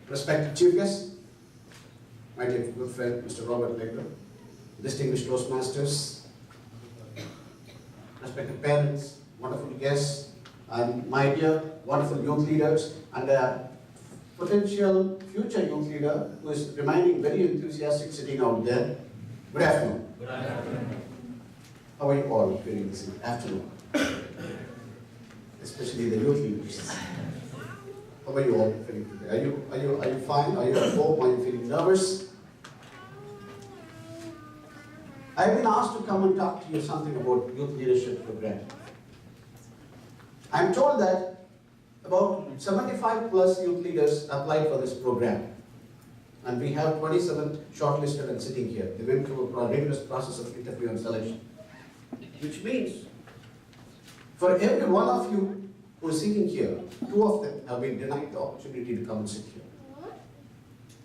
Respected Chief Guest, my dear good friend, Mr. Robert Laker, distinguished Toastmasters, respected parents, wonderful guests, and my dear wonderful youth leaders, and a potential future youth leader who is remaining very enthusiastic sitting out there. Good afternoon. Good afternoon. How are you all feeling this afternoon? Especially the youth leaders. How are you all feeling today? Are you fine? Are you at home? Are you feeling nervous? I've been asked to come and talk to you something about youth leadership program. I'm told that about 75 plus youth leaders applied for this program. And we have 27 shortlisted and sitting here. They went through a rigorous process of interview and selection. Which means, for every one of you who is sitting here, 2 of them have been denied the opportunity to come and sit here.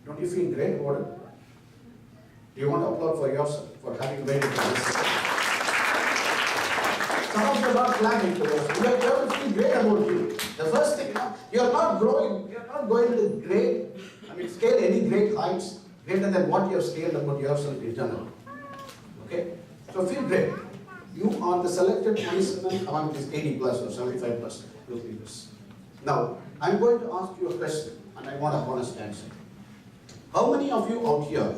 Don't you feel great about it? Do you want to applaud for yourself for having made it to this? Some of you are not clapping for us. You have to feel great about you. The first thing, you are not growing, you are not going to scale any great heights greater than what you have scaled about yourself internally. Okay? So feel great. You are the selected 27 among these 80 plus or 75 plus youth leaders. Now, I'm going to ask you a question, and I want a honest answer. How many of you out here,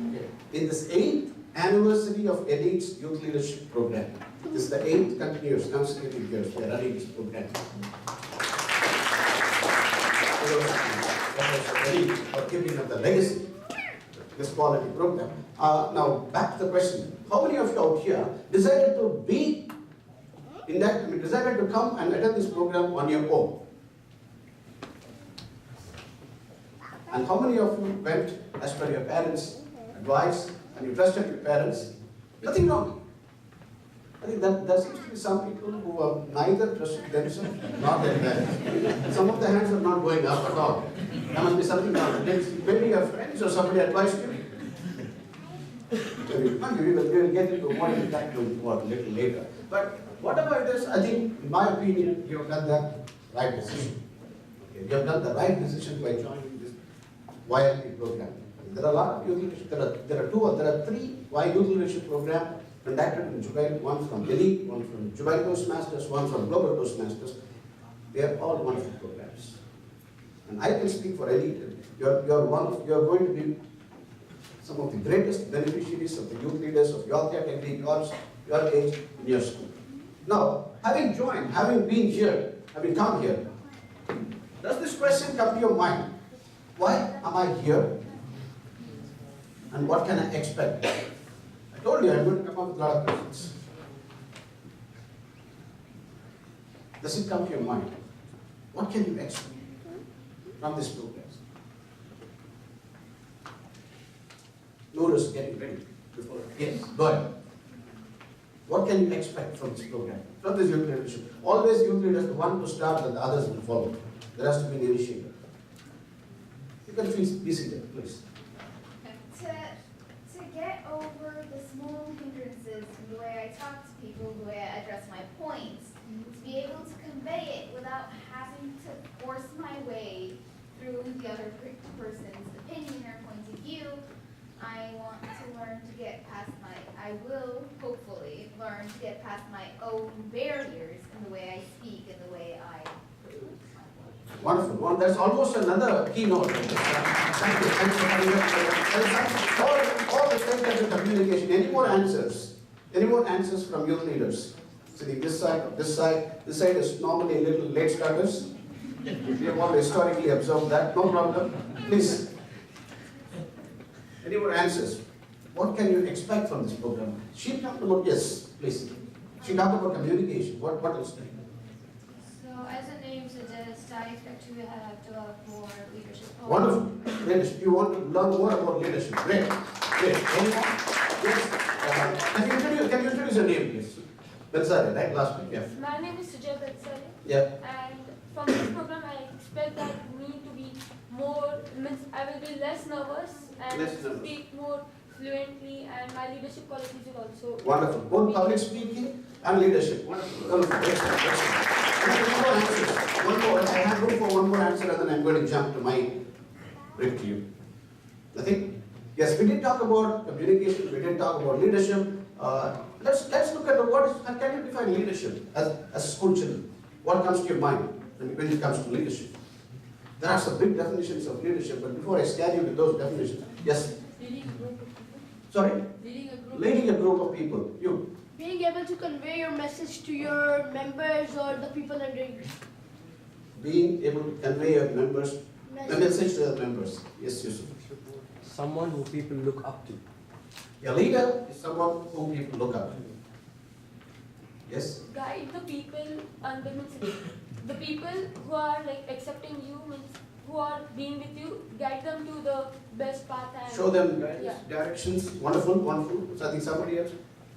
okay, in this 8th anniversary of Elite's Youth Leadership Program, this is the 8th continuous consecutive years we are running this program. For keeping up the legacy, this quality program. Now, back to the question. How many of you out here decided to be in that, decided to come and attend this program on your own? And how many of you went as per your parents' advice and you trusted your parents? Nothing wrong. I think that there seems to be some people who have neither trusted themselves nor their parents. Some of the hands are not going up at all. There must be something wrong. Maybe your friends or somebody advised you. We will get into more impact a little later. But whatever it is, I think, in my opinion, you have done the right decision. Okay. You have done the right decision by joining this YLP program. There are a lot of youth leadership. There are 3 youth leadership programs conducted in Jubail, one from Delhi, one from Jubail Toastmasters, one from Global Toastmasters. They are all wonderful programs. And I can speak for Elite. You are going to be some of the greatest beneficiaries of the youth leaders of your category, your age, in your school. Now, having joined, having been here, having come here, does this question come to your mind? Why am I here? And what can I expect? I told you I'm going to come up with a lot of questions. Does it come to your mind? What can you expect from this program? Notice getting ready before. Yes, go ahead. What can you expect from this program? From this youth leadership? Always youth leaders want to start, that the others will follow. There has to be an initiator. You can be seated, please. To get over the small hindrances in the way I talk to people, the way I address my points, to be able to convey it without having to force my way through the other person's opinion or point of view, I want to learn to get past I will hopefully learn to get past my own barriers in the way I speak and the way I. Wonderful. Well, that's almost another keynote. Thank you. Thanks for coming up. All the things of communication. Any more answers? Any more answers from youth leaders? Sitting this side, this side. This side is normally a little late starters. We have all historically observed that. No problem. Please. Any more answers? What can you expect from this program? She talked about, yes, please. She talked about communication. What else? So, as the name suggests, I expect to have more leadership. Wonderful. Leadership. You want to learn more about leadership. Great. Great. Any more? Yes. Can you introduce your name, please? Bensari, right? Last week, yeah. My name is Sujay Bensari. Yeah. And from this program, I expect that me to be more, I will be less nervous and speak more fluently, and my leadership qualities will also. Wonderful. Both public speaking and leadership. Wonderful. Wonderful. Excellent. Excellent. One more answer. One more. I have room for one more answer, and then I'm going to jump to my brief to you. Nothing? Yes, we did talk about communication, we did talk about leadership. Let's look at how can you define leadership as school children? What comes to your mind when it comes to leadership? There are some big definitions of leadership, but before I scare you with those definitions, yes? Leading a group of people. Sorry? Leading a group of people. You? Being able to convey your message to your members or the people under you. Being able to convey your message to the members. Yes, Yusuf. Someone who people look up to. A leader is someone whom people look up to. Yes? Guide the people under the people who are like accepting you, means who are being with you, guide them to the best path and Show them guidance, yeah. directions. Wonderful, wonderful. So I think somebody else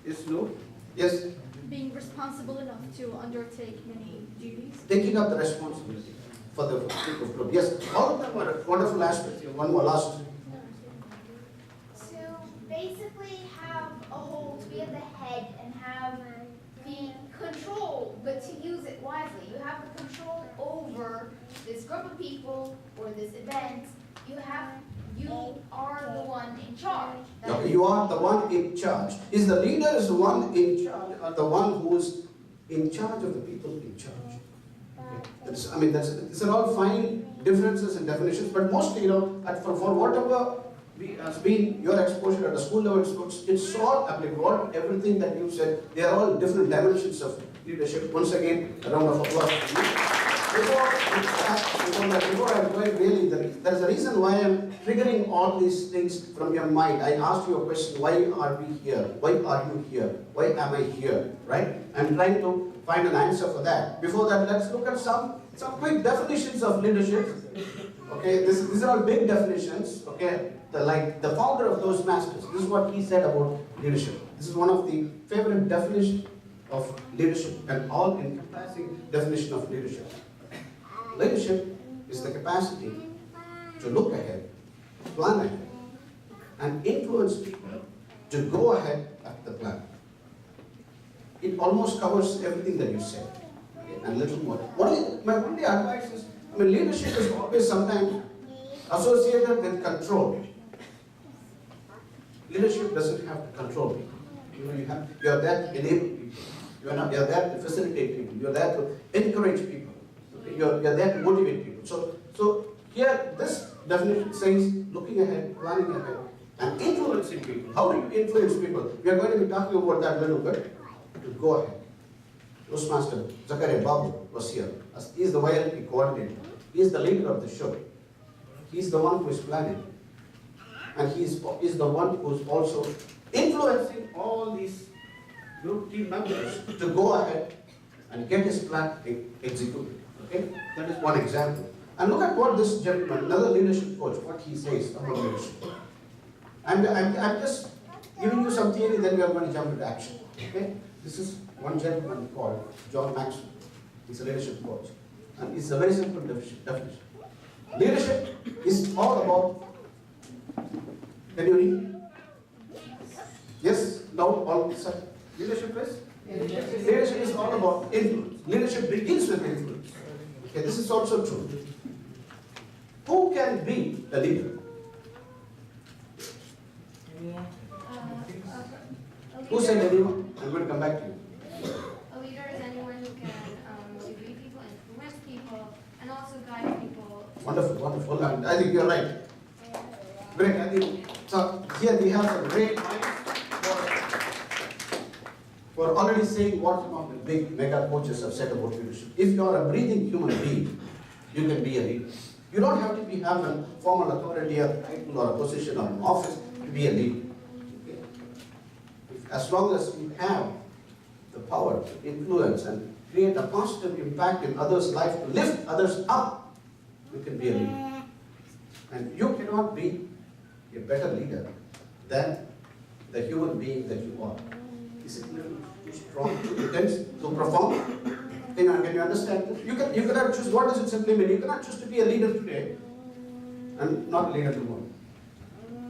is no? Yes? Being responsible enough to undertake many duties. Taking up the responsibility for the group. Yes, all of them are wonderful aspects. One more last. To basically have a hold, to be at the head and have the control, but to use it wisely. You have the control over this group of people or this event. You are the one in charge. Okay, you are the one in charge. Is the leader is the one in charge, or the one who is in charge of the people in charge? Okay. These are all fine differences and definitions, but mostly, for whatever has been your exposure at the school level, it's all applicable. Everything that you said, they are all different dimensions of leadership. Once again, a round of applause. Before I'm going really, there is a reason why I'm triggering all these things from your mind. I asked you a question, why are we here? Why are you here? Why am I here? Right? I'm trying to find an answer for that. Before that, let's look at some quick definitions of leadership. Okay, these are all big definitions. Okay, the founder of those masters, this is what he said about leadership. This is one of the favorite definitions of leadership and all-encompassing definition of leadership. Leadership is the capacity to look ahead, plan ahead, and influence people to go ahead at the plan. It almost covers everything that you said, okay, and a little more. My only advice is, leadership is always sometimes associated with control. Leadership doesn't have to control people. You are there to enable people. You are there to facilitate people. You are there to encourage people. You are there to motivate people. So here, this definition says looking ahead, planning ahead, and influencing people. How do you influence people? We are going to be talking about that a little bit. To go ahead. Toastmaster Zakaria Babu was here. He is the YLP coordinator. He is the leader of the show. He is the one who is planning. And he is the one who is also influencing all these group team members to go ahead and get his plan executed. Okay? That is one example. And look at what this gentleman, another leadership coach, what he says about leadership. I'm just giving you some theory, then we are going to jump into action. Okay? This is one gentleman called John Maxwell. He's a leadership coach. And it's a very simple definition. Leadership is all about, can you read? Yes? Now, all leadership is? Leadership is all about influence. Leadership begins with influence. Okay, this is also true. Who can be a leader? Who said anyone? I'm going to come back to you. A leader is anyone who can motivate people, influence people, and also guide people. Wonderful, wonderful. And I think you're right. Great. I think so. Here we have some great minds for already saying what some of the big mega coaches have said about leadership. If you are a breathing human being, you can be a leader. You don't have to have a formal authority, a title, or a position, or an office to be a leader. Okay? As long as you have the power to influence and create a positive impact in others' life, to lift others up, you can be a leader. And you cannot be a better leader than the human being that you are. Is it a little too strong, too intense, too profound? Can you understand this? You cannot choose. What does it simply mean? You cannot choose to be a leader today and not a leader tomorrow.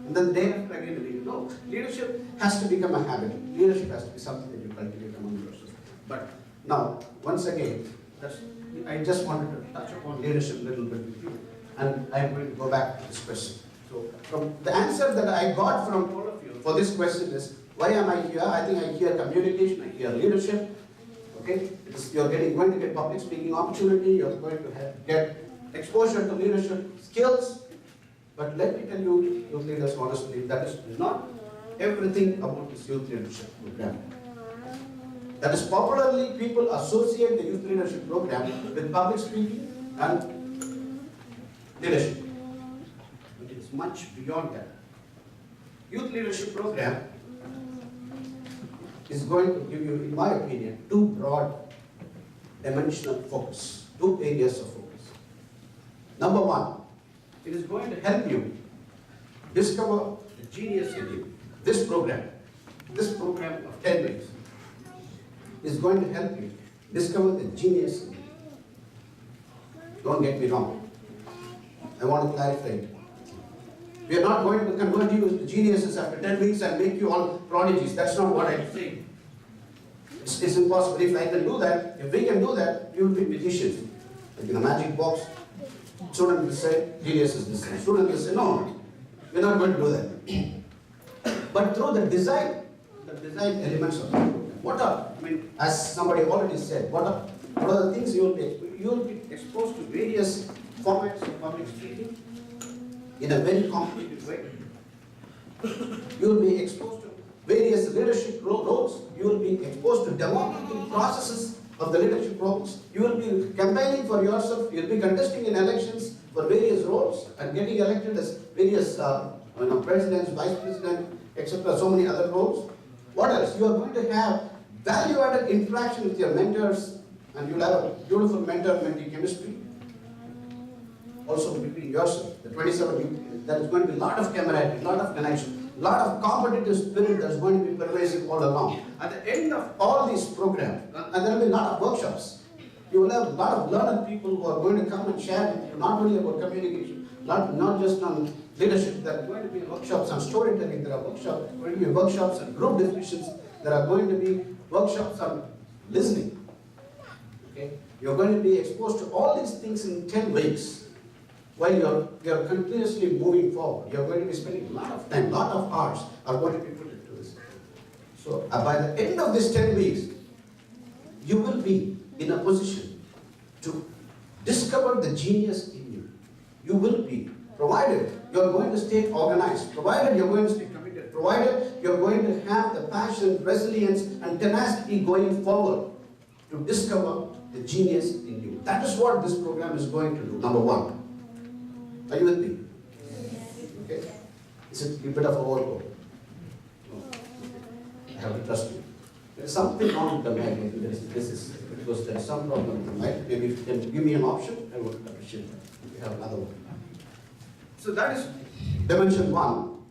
And then the day after again a leader. No, leadership has to become a habit. Leadership has to be something that you cultivate among yourself. But now, once again, I just wanted to touch upon leadership a little bit with you. And I'm going to go back to this question. So from the answer that I got from all of you for this question is, why am I here? I think I hear communication, I hear leadership. Okay, you're going to get public speaking opportunity, you're going to get exposure to leadership skills. But let me tell you, youth leaders, honestly, that is not everything about this youth leadership program. That is popularly people associate the youth leadership program with public speaking and leadership. But it's much beyond that. Youth leadership program is going to give you, in my opinion, two broad dimensional focus, two areas of focus. Number one, it is going to help you discover the genius in you. This program of 10 weeks is going to help you discover the genius in you. Don't get me wrong. I want to clarify. We are not going to convert you into geniuses after 10 weeks and make you all prodigies. That's not what I'm saying. It's impossible. If I can do that, if we can do that, you will be magicians. Like in a magic box, student will say, genius is this thing. Student will say, no, we're not going to do that. But through the design elements of the program, what are, I mean, as somebody already said, what are the things you will be exposed to various formats of public speaking in a very competitive way. You will be exposed to various leadership roles. You will be exposed to democratic processes of the leadership roles. You will be campaigning for yourself. You will be contesting in elections for various roles and getting elected as various presidents, vice president, etc. So many other roles. What else? You are going to have value-added interaction with your mentors, and you'll have a beautiful mentor-mentee chemistry. Also between yourself, the 27, there is going to be a lot of camaraderie, a lot of connection, a lot of competitive spirit that's going to be pervasive all along. At the end of all these programs, and there will be a lot of workshops, you will have a lot of learned people who are going to come and share with you, not only about communication, not just on leadership. There are going to be workshops on storytelling, there are going to be workshops on group discussions, there are going to be workshops on listening. Okay? You're going to be exposed to all these things in 10 weeks. While you're continuously moving forward, you're going to be spending a lot of time, a lot of hours are going to be put into this. So by the end of this 10 weeks, you will be in a position to discover the genius in you. You will be, provided you're going to stay organized, provided you're going to stay committed, provided you're going to have the passion, resilience, and tenacity going forward to discover the genius in you. That is what this program is going to do, number one. Are you with me? Okay. Is it a bit of a overload? No. I have to trust you. There is something wrong with the mind. This is because there is some problem with the mind. Maybe if you can give me an option, I would appreciate that. We have another one. So that is dimension one.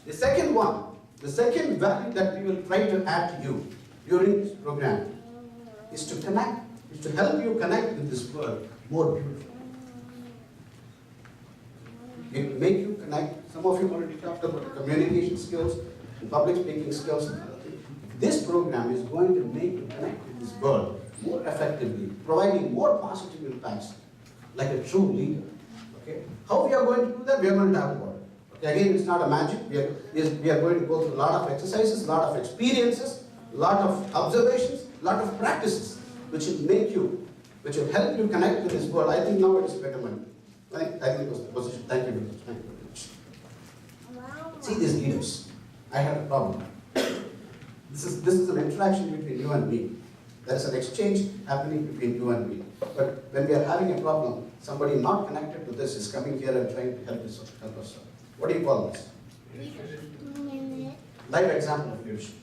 The second one, the second value that we will try to add to you during this program is to connect, is to help you connect with this world more beautifully. It will make you connect. Some of you already talked about communication skills and public speaking skills. This program is going to make you connect with this world more effectively, providing more positive impacts like a true leader. Okay? How we are going to do that? We are going to talk about it. Okay? Again, it's not a magic. We are going to go through a lot of exercises, a lot of experiences, a lot of observations, a lot of practices, which will help you connect with this world. I think now it is better money. I think it was the position. Thank you very much. Thank you very much. See these leaders. I have a problem. This is an interaction between you and me. There is an exchange happening between you and me. But when we are having a problem, somebody not connected to this is coming here and trying to help us. What do you call this? Live example of leadership.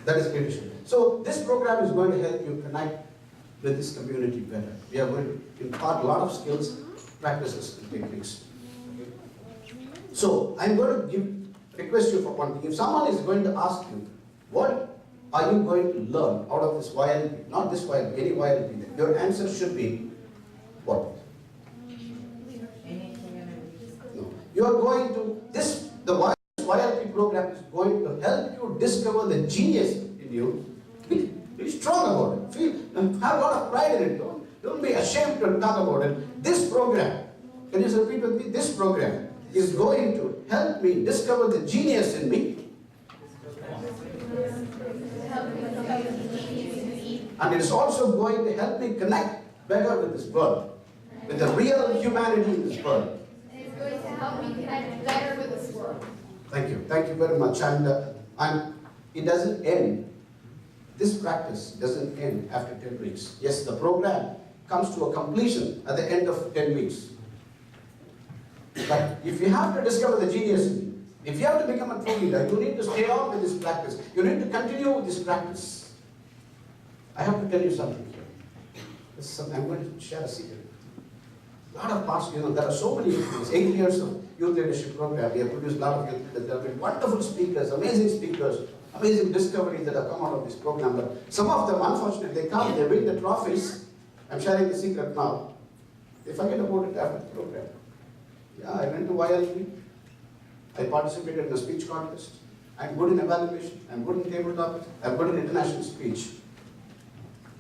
That is leadership. So this program is going to help you connect with this community better. We are going to impart a lot of skills, practices, and techniques. Okay? So I'm going to request you for one thing. If someone is going to ask you, what are you going to learn out of this YLP? Not this YLP, any YLP. Your answer should be what? No. You are going to the YLP program is going to help you discover the genius in you. Be strong about it. Have a lot of pride in it. Don't be ashamed to talk about it. This program, can you just repeat with me? This program is going to help me discover the genius in me. And it is also going to help me connect better with this world, with the real humanity in this world. It's going to help me connect better with this world. Thank you very much. And it doesn't end. This practice doesn't end after 10 weeks. Yes, the program comes to a completion at the end of 10 weeks. But if you have to discover the genius in you, if you have to become a true leader, you need to stay on with this practice. You need to continue with this practice. I have to tell you something here. This is something I'm going to share a secret. A lot of past, there are so many youth leaders, 8 years of youth leadership program. We have produced a lot of youth leaders. There have been wonderful speakers, amazing discoveries that have come out of this program. But some of them, unfortunately, they come, they win the trophies. I'm sharing the secret now. They forget about it after the program. Yeah, I went to YLP. I participated in a speech contest. I'm good in evaluation. I'm good in table topics. I'm good in international speech.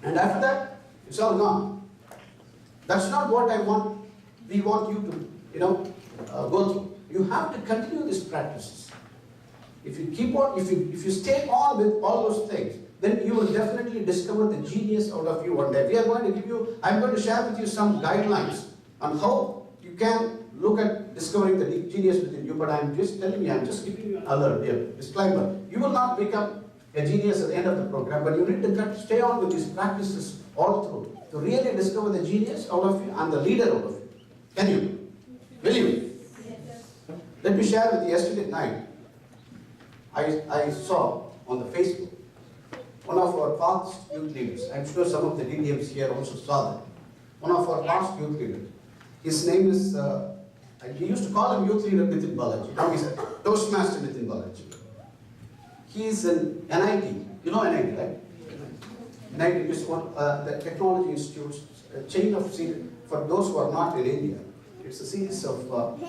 And after that, it's all gone. That's not what we want you to, go through. You have to continue these practices. If you keep on, if you stay on with all those things, then you will definitely discover the genius out of you one day. I'm going to share with you some guidelines on how you can look at discovering the genius within you, but I'm just telling you, I'm just giving you an alert, disclaimer. You will not become a genius at the end of the program, but you need to stay on with these practices all through to really discover the genius out of you and the leader out of you. Can you? Will you? Yes. Let me share with you yesterday night. I saw on the Facebook one of our past youth leaders. I'm sure some of the DTMs here also saw that. One of our past youth leaders. His name is, we used to call him youth leader Nitin Balaji. Now he's Toastmaster Nitin Balaji. He's in NIT. You know NIT, right? NIT is one, the technology institutes, a chain of, for those who are not in India, it's a series of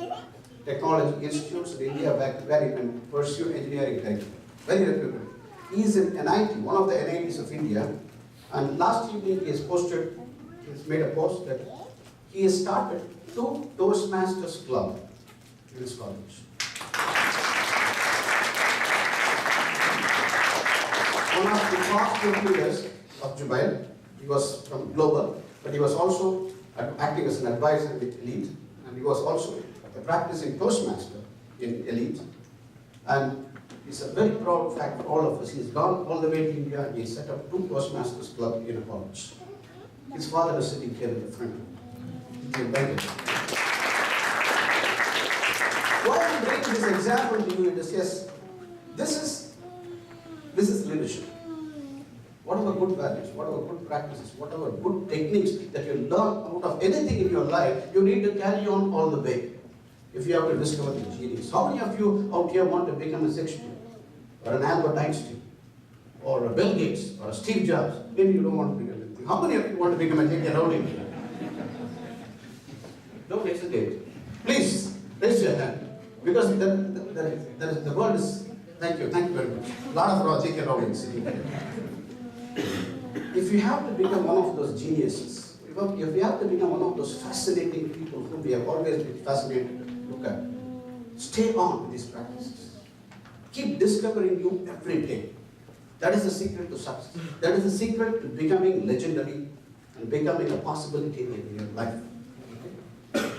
technology institutes in India where you can pursue engineering training. Very reputable. He's in NIT, one of the NITs of India, and last evening he has made a post that he has started 2 Toastmasters Club in his college. One of the top youth leaders of Jubail, he was from Global, but he was also acting as an advisor with Elite, and he was also a practicing Toastmaster in Elite. And it's a very proud fact for all of us. He's gone all the way to India and he set up 2 Toastmasters Club in a college. His father is sitting here in the front. Why I'm bringing this example to you is, yes, this is leadership. Whatever good values, whatever good practices, whatever good techniques that you learn out of anything in your life, you need to carry on all the way. If you have to discover the genius. How many of you out here want to become a Shakespeare, or an Albert Einstein, or a Bill Gates, or a Steve Jobs? Maybe you don't want to become anything. How many of you want to become a J.K. Rowling? Don't hesitate. Please, raise your hand. Because the world is, thank you very much. A lot of J.K. Rowling sitting here. If you have to become one of those geniuses, if you have to become one of those fascinating people whom we have always been fascinated to look at, stay on with these practices. Keep discovering you every day. That is the secret to success. That is the secret to becoming legendary and becoming a possibility in your life. Okay?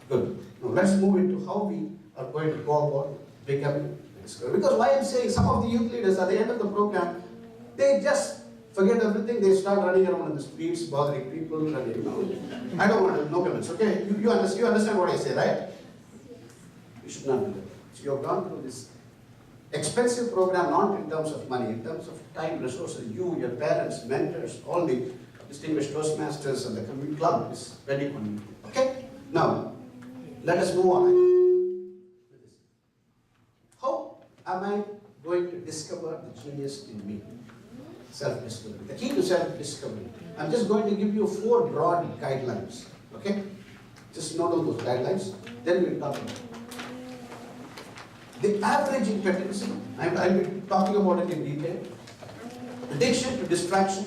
Good. Now let's move into how we are going to go about becoming a discoverer. Because why I'm saying some of the youth leaders at the end of the program, they just forget everything, they start running around in the streets, bothering people, and I don't want to, no comments, okay? You understand what I say, right? You should not do that. So you have gone through this expensive program, not in terms of money, in terms of time, resources, you, your parents, mentors, all the distinguished Toastmasters and the community club is ready on you. Okay? Now, let us move on. How am I going to discover the genius in me? Self-discovery. The key to self-discovery. I'm just going to give you 4 broad guidelines. Okay? Just note on those guidelines. Then we'll talk about it. The average impetency, I'll be talking about it in detail. addiction to distraction.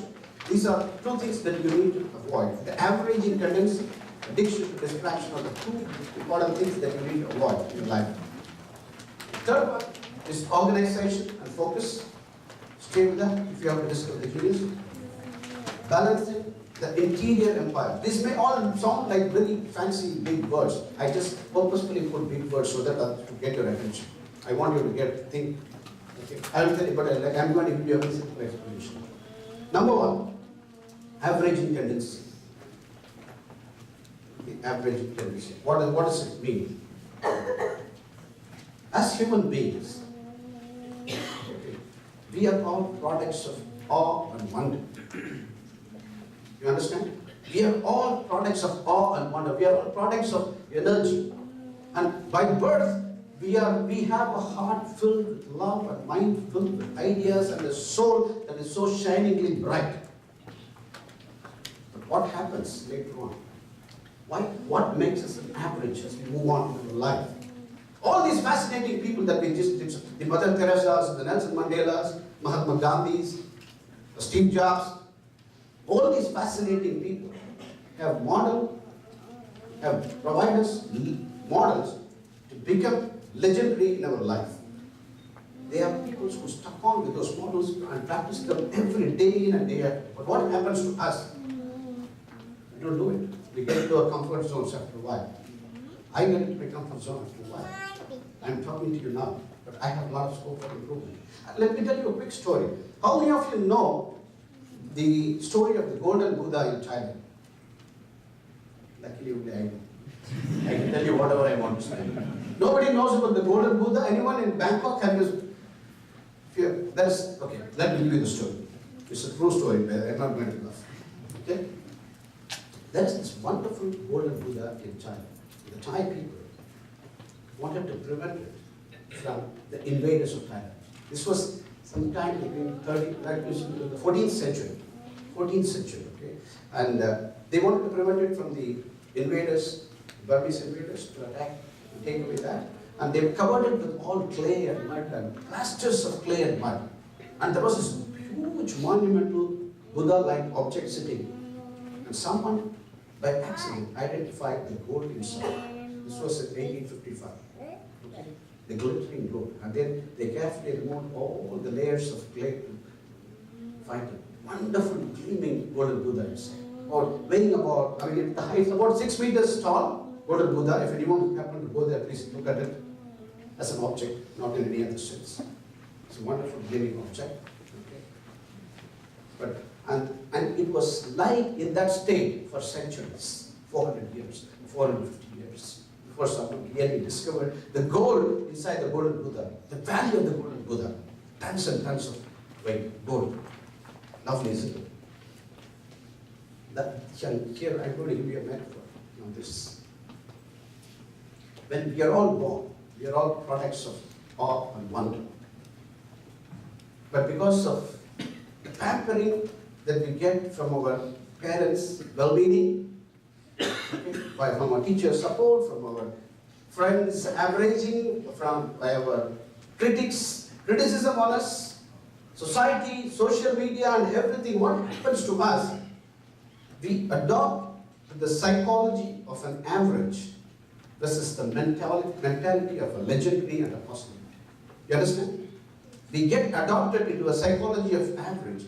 These are two things that you need to avoid. The averaging tendency, addiction to distraction are the two important things that you need to avoid in life. The third one is organization and focus. Stay with that if you have to discover the genius. Balancing the interior empire. These may all sound like very fancy big words. I just purposefully put big words so that to get your attention. I want you to think. Okay. I'll tell you, but I'm going to give you a simple explanation. Number one, averaging tendency. The averaging tendency. What does it mean? As human beings, okay, we are all products of awe and wonder. You understand? We are all products of awe and wonder. We are all products of energy. And by birth, we have a heart filled with love and mind filled with ideas and a soul that is so shiningly bright. But what happens later on? What makes us an average as we move on in life? All these fascinating people that we just did, the Mother Teresa's, the Nelson Mandela's, Mahatma Gandhi's, the Steve Jobs, all these fascinating people have provided us models to become legendary in our life. They are people who stuck on with those models and practice them every day in and day out. But what happens to us? We don't do it. We get into our comfort zones after a while. I get into my comfort zone after a while. I'm talking to you now, but I have a lot of scope for improvement. Let me tell you a quick story. How many of you know the story of the Golden Buddha in Thailand? Luckily, I can tell you whatever I want to say. Nobody knows about the Golden Buddha. Anyone in Bangkok have this? Okay, let me give you the story. It's a true story, but I'm not going to laugh. Okay? There is this wonderful Golden Buddha in China. The Thai people wanted to prevent it from the invaders of Thailand. This was sometime between the 14th century. 14th century, okay? And they wanted to prevent it from the invaders, Burmese invaders, to attack and take away that. And they covered it with all clay and mud and plasters of clay and mud. And there was this huge monumental Buddha-like object sitting. And someone, by accident, identified the gold inside. This was in 1855. Okay? The glittering gold. And then they carefully removed all the layers of clay to find a wonderful, gleaming Golden Buddha inside. Or weighing about, the height is about 6 meters tall, Golden Buddha. If anyone happen to go there, please look at it as an object, not in any other sense. It's a wonderful, gleaming object. Okay? But and it was lying in that state for centuries, 400 years, 450 years, before someone really discovered the gold inside the Golden Buddha, the value of the Golden Buddha, tons and tons of weight, gold. Lovely, isn't it? Here I'm going to give you a metaphor on this. When we are all born, we are all products of awe and wonder. But because of the pampering that we get from our parents' well-being, from our teachers' support, from our friends' averaging, from our criticism on us, society, social media, and everything, what happens to us? We adopt the psychology of an average versus the mentality of a legendary and a possibility. You understand? We get adopted into a psychology of average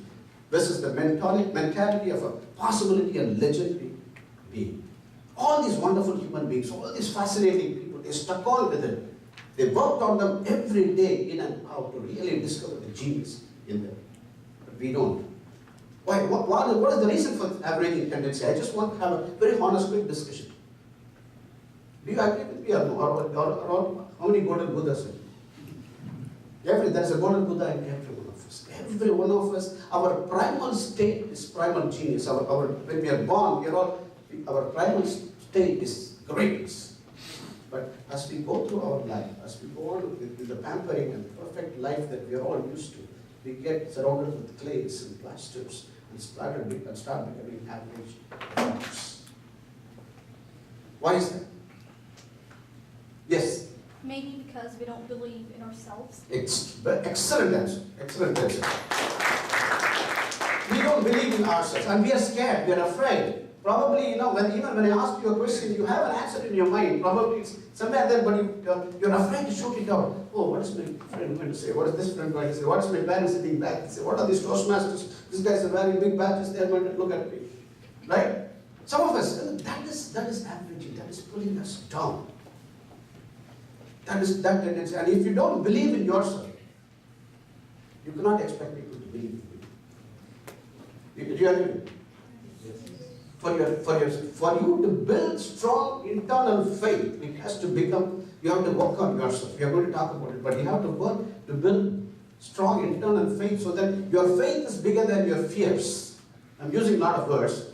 versus the mentality of a possibility and legendary being. All these wonderful human beings, all these fascinating people, they stuck on with it. They worked on them every day in and out to really discover the genius in them. But we don't. Why? What is the reason for averaging tendency? I just want to have a very honest, quick discussion. Do you agree with me or how many Golden Buddhas are there? There's a Golden Buddha in every one of us. Every one of us, our primal state is primal genius. When we are born, our primal state is greatness. But as we go through our life, as we go on with the pampering and perfect life that we are all used to, we get surrounded with clays and plasters and start becoming average. Why is that? Yes? Maybe because we don't believe in ourselves. Excellent answer. Excellent answer. don't believe in ourselves and we are scared, we are afraid. Probably, even when I ask you a question, you have an answer in your mind. Probably it's somewhere there, but you're afraid to shoot it out. Oh, what is my friend going to say? What is this friend going to say? What is my parents sitting back and say? What are these Toastmasters? These guys are wearing big badges. They're going to look at me, right? Some of us, that is averaging. That is pulling us down. That tendency. And if you don't believe in yourself, you cannot expect people to believe in you. Do you agree? For you to build strong internal faith, it has to become, you have to work on yourself. We are going to talk about it, but you have to work to build strong internal faith so that your faith is bigger than your fears. I'm using a lot of words,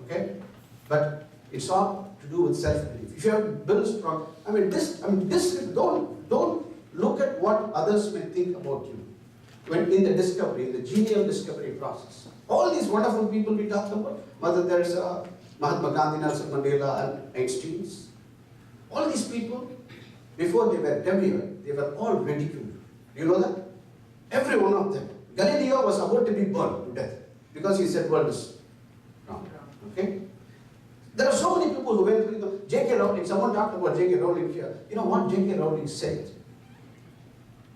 okay? But it's all to do with self-belief. If you have to build strong, don't look at what others may think about you. When in the discovery, in the genial discovery process. All these wonderful people we talked about, Mother Teresa, Mahatma Gandhi, Nelson Mandela, and Einstein. All these people, before they were debuted, they were all ridiculed. Do you know that? Every one of them. Galileo was about to be burned to death because he said world is round. Okay? There are so many people who went through J.K. Rowling. Someone talked about J.K. Rowling here. You know what J.K. Rowling said?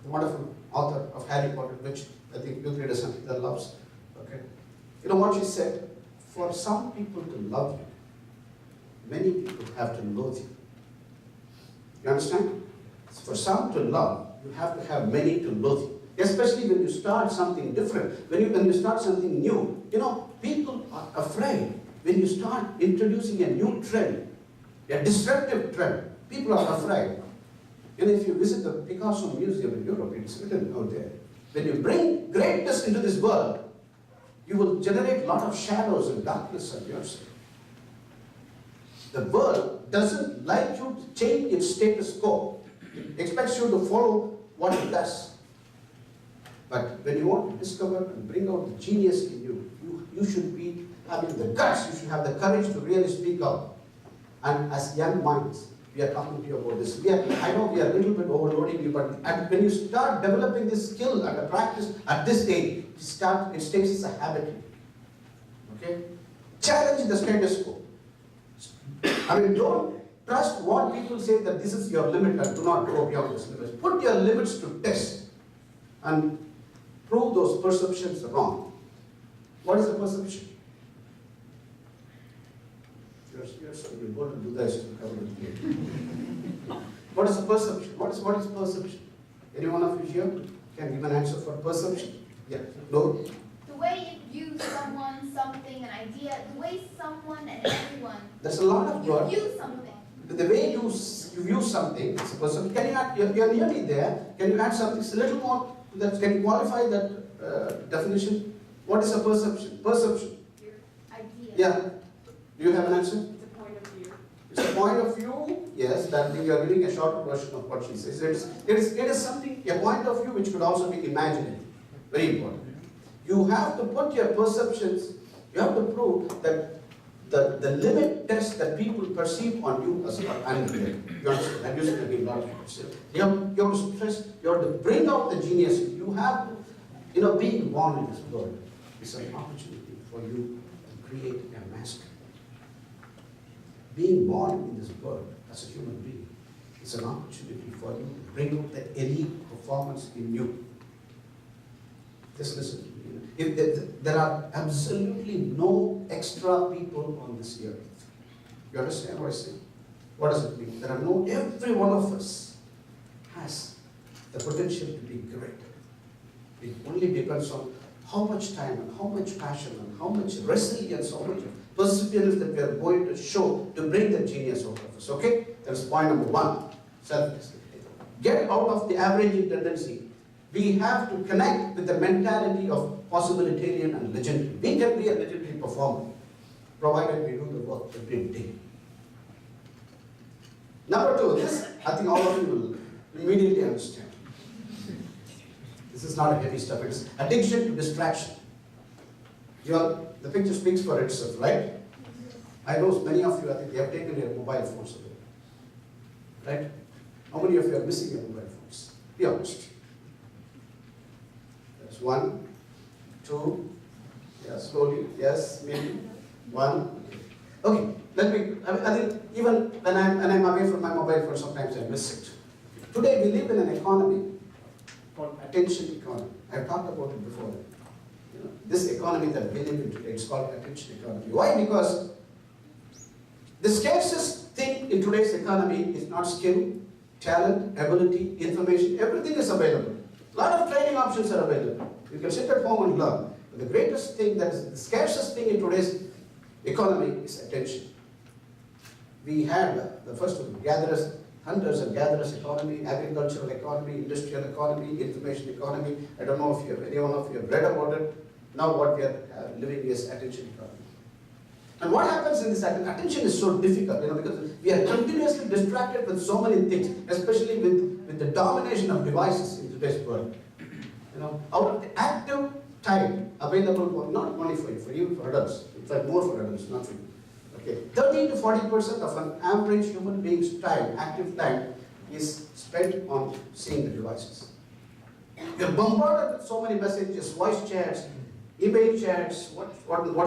The wonderful author of Harry Potter, which I think youth readers and that loves. Okay? You know what she said? For some people to love you, many people have to loathe you. You understand? For some to love, you have to have many to loathe you. Especially when you start something different, when you start something new. People are afraid when you start introducing a new trend, a disruptive trend. People are afraid. And if you visit the Picasso Museum in Europe, it's written out there. When you bring greatness into this world, you will generate a lot of shadows and darkness on yourself. The world doesn't like you to change its status quo. It expects you to follow what it does. But when you want to discover and bring out the genius in you, you should be having the guts, you should have the courage to really speak out. And as young minds, we are talking to you about this. I know we are a little bit overloading you, but when you start developing this skill and a practice at this age, it stays as a habit. Okay? Challenge the status quo. Don't trust what people say that this is your limit and do not go beyond this limit. Put your limits to test and prove those perceptions wrong. What is a perception? You're going to do this. What is a perception? What is perception? Any one of you here can give an answer for perception? Yeah. No? The way you view someone, something, an idea, the way someone and everyone. There's a lot of work. You view something. The way you view something, it's a perception. Can you add, you're nearly there. Can you add something a little more to that? Can you qualify that definition? What is a perception? Perception. Your idea. Yeah. Do you have an answer? It's a point of view. It's a point of view. Yes, that you are giving a shorter version of what she says. It is something, a point of view which could also be imaginary. Very important. You have to put your perceptions, you have to prove that the limit test that people perceive on you as unreal. You understand? I'm using again a lot of people. You have to stress, you have to bring out the genius. You have to, being born in this world is an opportunity for you to create a master. Being born in this world as a human being is an opportunity for you to bring out the elite performance in you. Just listen to me. There are absolutely no extra people on this earth. You understand what I say? What does it mean? There are no, every one of us has the potential to be great. It only depends on how much time and how much passion and how much resilience, how much perseverance that we are going to show to bring the genius out of us. Okay? That's point number one. Self-discipline. Get out of the averaging tendency. We have to connect with the mentality of possibilitarian and legendary. We can be a legendary performer, provided we do the work every day. Number two, this I think all of you will immediately understand. This is not a heavy stuff. It is addiction to distraction. The picture speaks for itself, right? I know many of you, I think they have taken their mobile phones away. Right? How many of you are missing your mobile phones? Be honest. That's 1, 2, Yeah, slowly. Yes, maybe. One. Okay. I think even when I'm away from my mobile phone, sometimes I miss it. Today we live in an economy called attention economy. I've talked about it before. You know, this economy that we live in today, it's called attention economy. Why? Because the scarcest thing in today's economy is not skill, talent, ability, information. Everything is available. A lot of training options are available. You can sit at home and learn. But the greatest thing, that is the scarcest thing in today's economy, is attention. We had the first one, gatherers, hunters and gatherers economy, agricultural economy, industrial economy, information economy. I don't know if any one of you have read about it. Now what we are living is attention economy. And what happens in this attention is so difficult, because we are continuously distracted with so many things, especially with the domination of devices in today's world. Out of the active time available for, not only for you, for adults, in fact more for adults, not for you. Okay, 30 to 40% of an average human being's time, active time, is spent on seeing the devices. You're bombarded with so many messages, voice chats, email chats, what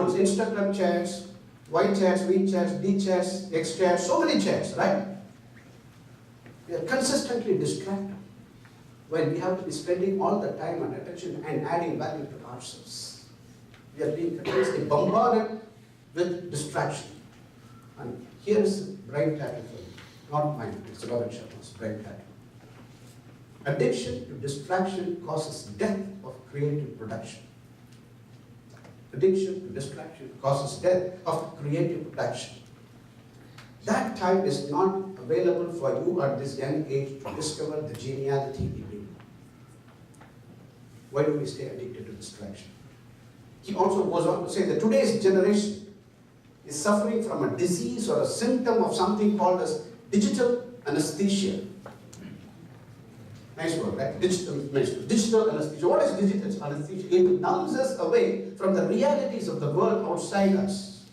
is Instagram chats, Y chats, V chats, D chats, X chats, so many chats, right? We are consistently distracted when we have to be spending all the time and attention and adding value to ourselves. We are being continuously bombarded with distraction. And here is a bright title for you, not mine, it's Robert Sharma's bright title. Addiction to distraction causes death of creative production. Addiction to distraction causes death of creative production. That time is not available for you at this young age to discover the geniality in you. Why do we stay addicted to distraction? He also goes on to say that today's generation is suffering from a disease or a symptom of something called as digital anesthesia. Nice word, right? Digital anesthesia. What is digital anesthesia? It numbs us away from the realities of the world outside us.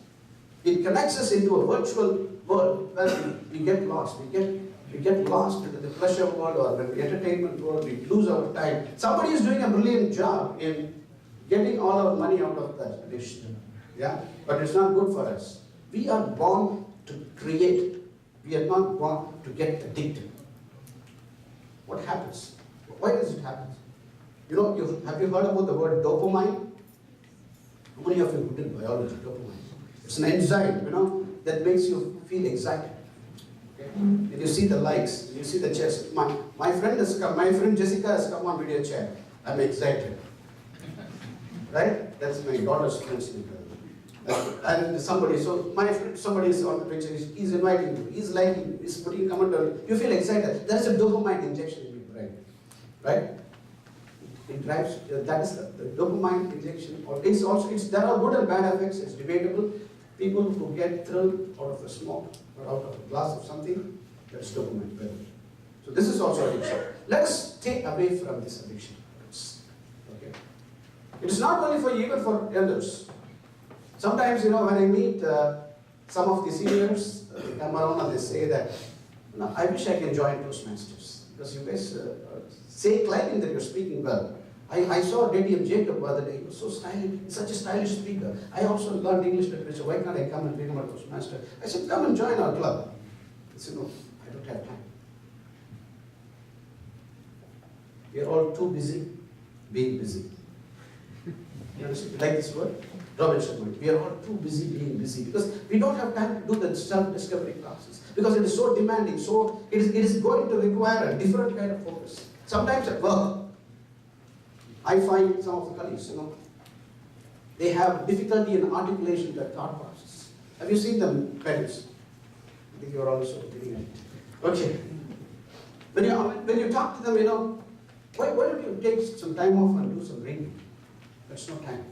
It connects us into a virtual world where we get lost. We get lost into the pleasure world or the entertainment world. We lose our time. Somebody is doing a brilliant job in getting all our money out of that addiction. Yeah? But it's not good for us. We are born to create. We are not born to get addicted. What happens? Why does it happen? Have you heard about the word dopamine? How many of you put in biology, dopamine? It's an enzyme, that makes you feel excited. Okay? And you see the likes, you see the chest. My friend Jessica has come on video chat. I'm excited. Right? That's my daughter's friend's name. And somebody is on the picture, he's inviting you, he's liking you, he's putting a comment on you, you feel excited. There is a dopamine injection in your brain, right? It drives, that is the dopamine injection. There are good and bad effects, it's debatable. People who get thrilled out of a smoke or out of a glass of something, that's dopamine. So this is also addiction. Let us stay away from this addiction. Okay? It is not only for you, even for elders. Sometimes, when I meet some of the seniors, they come around and they say that, I wish I can join Toastmasters, because you guys say claiming that you're speaking well. I saw DTM Jacob the other day, he was so stylish, such a stylish speaker. I also learned English literature, why can't I come and become a Toastmaster? I said, come and join our club. He said, no, I don't have time. We are all too busy being busy. You understand? Like this word? Robert Sharma. We are all too busy being busy because we don't have time to do the self-discovery process because it is so demanding. So it is going to require a different kind of focus. Sometimes at work, I find some of the colleagues, they have difficulty in articulation their thought process. Have you seen them, parents? I think you are also doing it. Okay. When you talk to them, why don't you take some time off and do some reading? That's no time.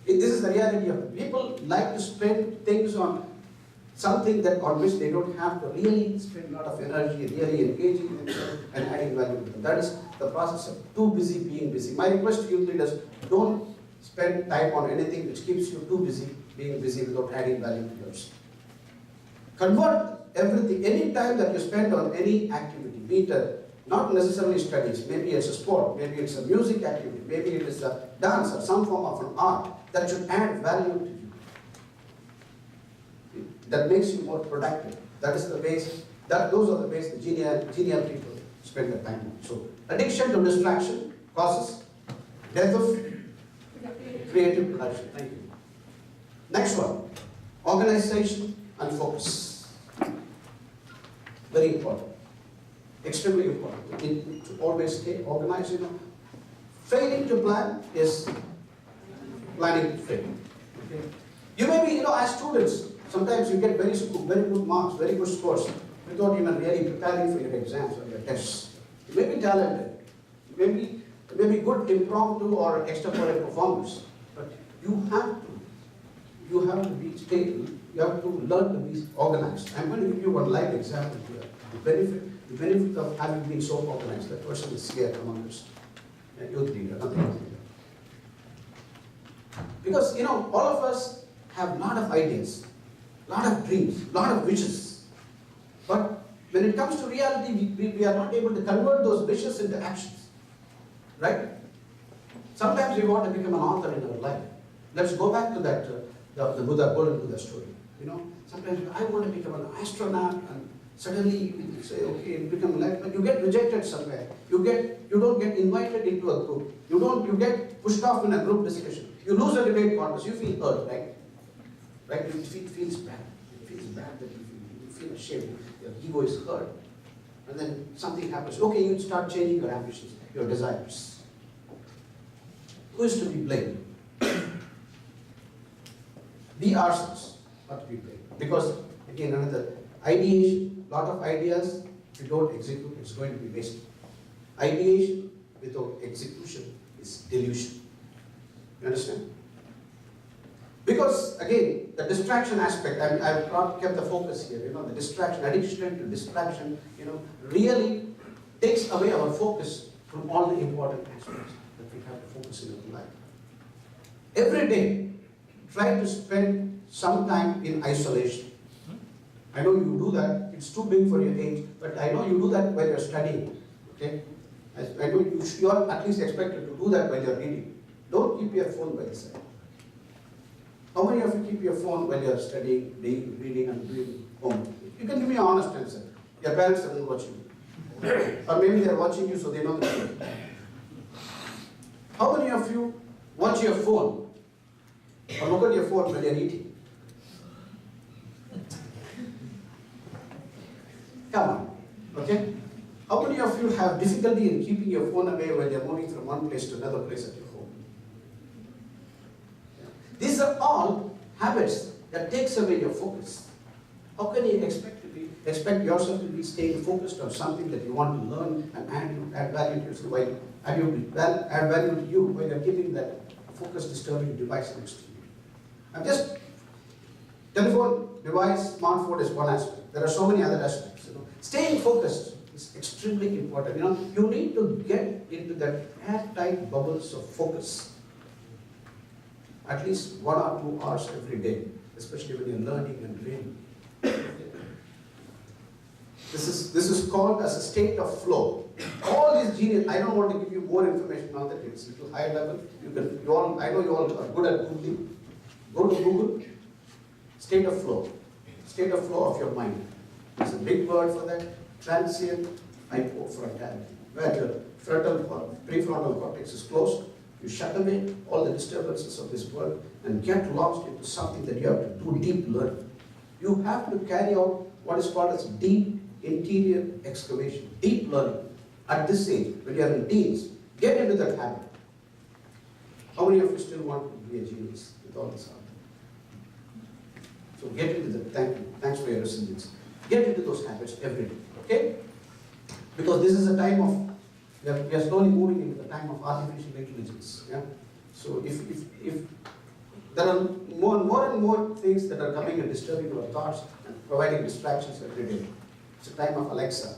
This is the reality of it. People like to spend things on something on which they don't have to really spend a lot of energy, really engaging themselves and adding value to them. That is the process of too busy being busy. My request to you leaders, don't spend time on anything which keeps you too busy being busy without adding value to yours. Convert everything, any time that you spend on any activity, be it Not necessarily studies, maybe it's a sport, maybe it's a music activity, maybe it is a dance or some form of an art that should add value to you. That makes you more productive. That is the base, those are the ways the genial people spend their time on. So addiction to distraction causes death of creative production. Thank you. Next one, organization and focus. Very important. Extremely important. To always stay organized, Failing to plan is planning to fail. Okay? You may be, as students, sometimes you get very good marks, very good scores, without even really preparing for your exams or your tests. You may be talented. You may be good impromptu or extraordinary performers, but you have to be stable. You have to learn to be organized. I'm going to give you one live example here. The benefit of having been so organized. That person is here among us, a youth leader, nothing else. Because all of us have a lot of ideas, a lot of dreams, a lot of wishes. But when it comes to reality, we are not able to convert those wishes into actions. Right? Sometimes we want to become an author in our life. Let's go back to that, the Golden Buddha story. Sometimes I want to become an astronaut, and suddenly you say, okay, you become like, but you get rejected somewhere. You don't get invited into a group. You get pushed off in a group discussion. You lose a debate contest. You feel hurt, right? Right? It feels bad. It feels bad that you feel ashamed. Your ego is hurt. And then something happens. Okay, you start changing your ambitions, your desires. Who is to be blamed? We ourselves are to be blamed. Because, again, another ideation, lot of ideas, if you don't execute, it's going to be wasted. Ideation without execution is delusion. You understand? Because, again, the distraction aspect, I've kept the focus here, the distraction, addiction to distraction, really takes away our focus from all the important aspects that we have to focus in our life. Every day, try to spend some time in isolation. I know you do that, it's too big for your age, but I know you do that while you're studying, okay? I know you are at least expected to do that while you're reading. Don't keep your phone by the side. How many of you keep your phone while you're studying, reading and doing homework? You can give me an honest answer. Your parents are not watching you. Or maybe they're watching you so they know the truth. How many of you watch your phone or look at your phone when you're eating? Come on, okay? How many of you have difficulty in keeping your phone away when you're moving from one place to another place at your home? Yeah. These are all habits that takes away your focus. How can you expect yourself to be staying focused on something that you want to learn and add value to yourself, while add value to you when you're keeping that focus disturbing device next to you? Telephone, device, smartphone is one aspect. There are so many other aspects. Staying focused is extremely important. You need to get into that airtight bubbles of focus. At least 1 or 2 hours every day, especially when you're learning and reading. This is called as a state of flow. All these genius, I don't want to give you more information on that. It's a little higher level. I know you all are good at Googling. Go to Google. State of flow. State of flow of your mind. There's a big word for that. Transient hypofrontality. Where your prefrontal cortex is closed, you shut away all the disturbances of this world and get lost into something that you have to do deep learning. You have to carry out what is called as deep interior excavation, deep learning. At this age, when you are in teens, get into that habit. How many of you still want to be a genius with all this out? So get into that. Thank you. Thanks for your resilience. Get into those habits every day, okay? Because this is a time of, we are slowly moving into the time of artificial intelligence. Yeah? So if there are more and more things that are coming and disturbing our thoughts and providing distractions every day. It's a time of Alexa.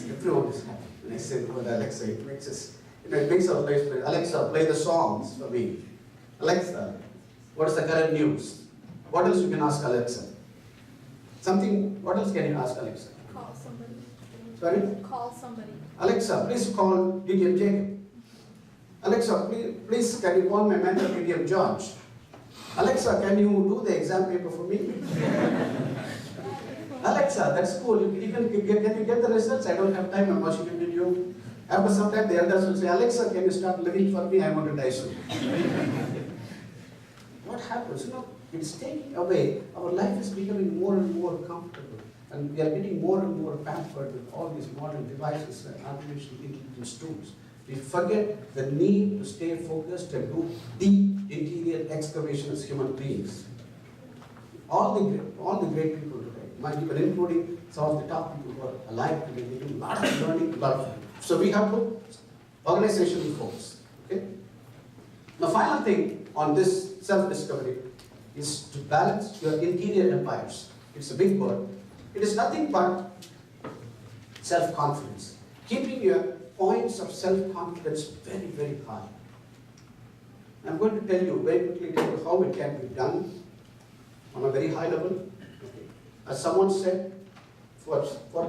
Everyone is happy. When I say the word Alexa, it makes our lives better. Alexa, play the songs for me. Alexa, what is the current news? What else you can ask Alexa? What else can you ask Alexa? Call somebody. Sorry? Call somebody. Alexa, please call DTM Jacob. Alexa, please can you call my mentor DTM George? Alexa, can you do the exam paper for me? Alexa, that's cool. Can you get the results? I don't have time. I'm watching a video. After some time, the elders will say, Alexa, can you start living for me? I want to die soon. What happens? You know, it's taking away. Our life is becoming more and more comfortable. And we are getting more and more pampered with all these modern devices and artificial intelligence tools. We forget the need to stay focused and do deep interior excavation as human beings. All the great people today, even including some of the top people who are alive today, they do a lot of learning, a lot of. So we have to organizational focus. Okay. The final thing on this self-discovery is to balance your interior empires. It's a big word. It is nothing but self-confidence. Keeping your points of self-confidence very, very high. I'm going to tell you, very quickly tell you how it can be done on a very high level. Okay. As someone said, for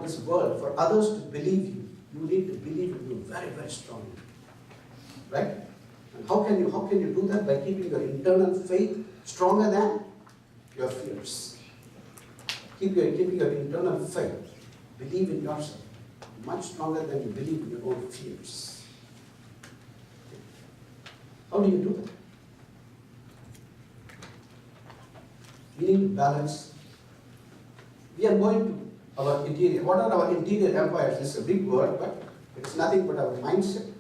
this world, for others to believe you, you need to believe in you very, very strongly. Right? And how can you do that? By keeping your internal faith stronger than your fears. Keeping your internal faith. Believe in yourself much stronger than you believe in your own fears. How do you do that? We need to balance. We are going to our interior. What are our interior empires? This is a big word, but it's nothing but our mindset,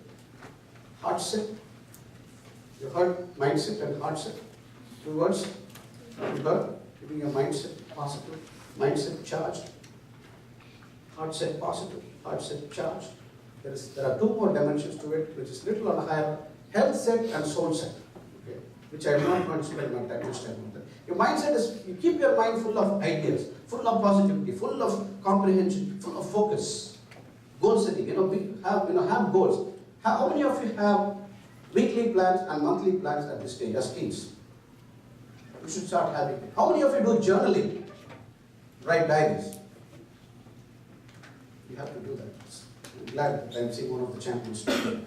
heart set. You heard mindset and heart set. 2 words. You heard? Keeping your mindset positive, mindset charged. Heart set positive, heart set charged. There are 2 more dimensions to it, which is little on a higher, health set and soul set. Okay, which I am not going to spend my time on that. Your mindset is, you keep your mind full of ideas, full of positivity, full of comprehension, full of focus. Goal setting, have goals. How many of you have weekly plans and monthly plans at this stage as teens? You should start having it. How many of you do journaling? Write diaries? You have to do that. I'm glad that I'm seeing one of the champions of the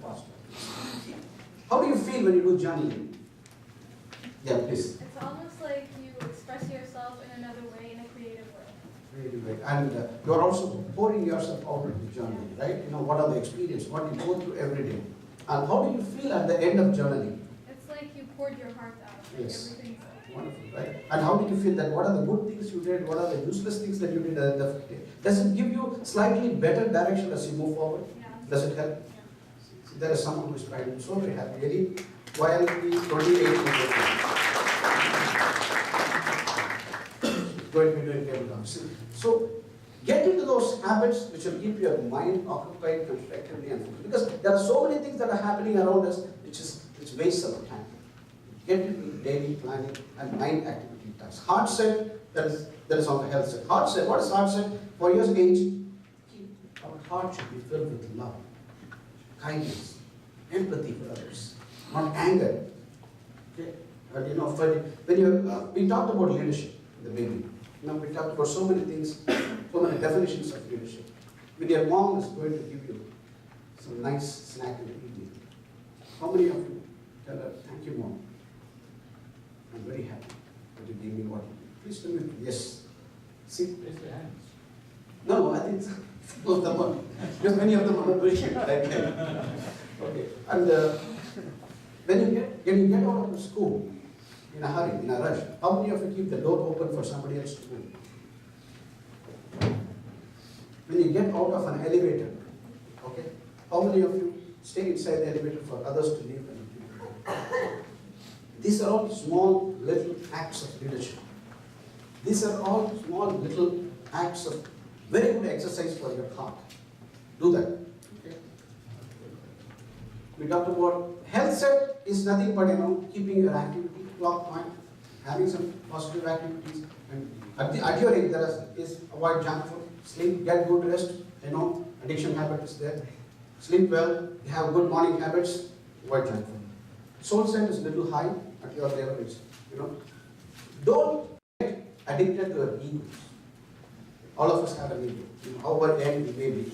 past. How do you feel when you do journaling? Yeah, please. It's almost like you express yourself in another way, in a creative way. Creative way. And you're also pouring yourself out into journaling, right? You know, what are the experiences, what you go through every day. And how do you feel at the end of journaling? It's like you poured your heart out. Like Yes. everything's Wonderful, right? And how did you feel that? What are the good things you did? What are the useless things that you did at the end of the day? Does it give you slightly better direction as you move forward? yeah. Does it help? See, there is someone who is trying. I'm so very happy. Really, YLP2019-Youth. Going to be doing tabletop. So, get into those habits which will keep your mind occupied constructively and focused. Because there are so many things that are happening around us which waste our time. Get into daily planning and mind activity tasks. Heart set, that is on the health set. Heart set, what is heart set? For your age, our heart should be filled with love, kindness, empathy for others, not anger. Okay? And when we talked about leadership in the beginning. We talked about so many things, so many definitions of leadership. When your mom is going to give you some nice snack in the evening, how many of you tell her, thank you, Mom? I'm very happy that you gave me what you did. Please tell me, yes. See? Raise your hands. No, I think some of them are, because many of them are not doing it. Okay. And when you get out of the school in a hurry, in a rush, how many of you keep the door open for somebody else to go? When you get out of an elevator, okay, how many of you stay inside the elevator for others to leave and you go? These are all small little acts of leadership. These are all small little acts of very good exercise for your heart. Do that. Okay? We talked about health set is nothing but keeping your activity clock point, having some positive activities, and at your age there is avoid junk food, sleep, get good rest. Addiction habit is there. Sleep well, you have good morning habits, avoid junk food. Soul set is a little high at your level. Don't get addicted to your egos. All of us have an ego, however end it may be.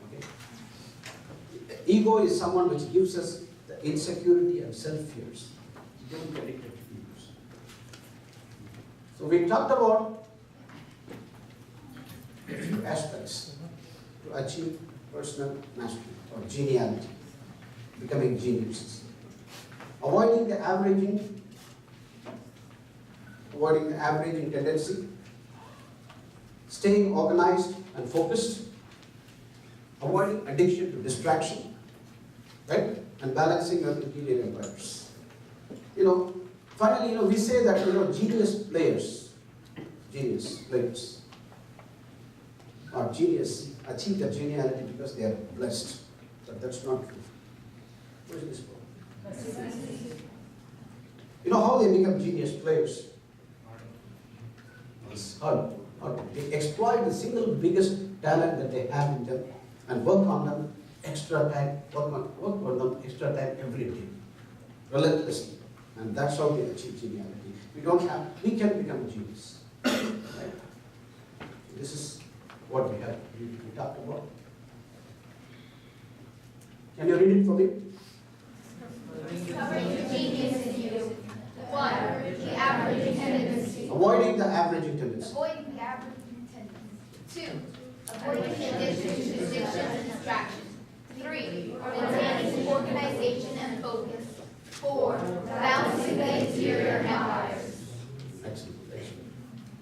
Okay? Ego is someone which gives us the insecurity and self-fears. Don't get addicted to egos. So we talked about a few aspects to achieve personal mastery or geniality, becoming geniuses. Avoiding the averaging tendency, staying organized and focused, avoiding addiction to distraction, right? And balancing your interior empires. Finally, we say that, genius players or genius achieve their geniality because they are blessed. But that's not true. What is this for? You know how they become genius players? How they exploit the single biggest talent that they have in them and work on them extra time, work on them extra time every day, relentlessly. And that's how they achieve geniality. We can become a genius. Right? This is what we have. We talked about. Can you read it for me? Discovering the genius in you. 1. The averaging tendency. Avoiding the averaging tendency. Avoiding the averaging tendency. 2. Avoiding the addiction to distraction and distraction. 3. Maintaining organization and focus. 4. Balancing the interior empires. Excellent.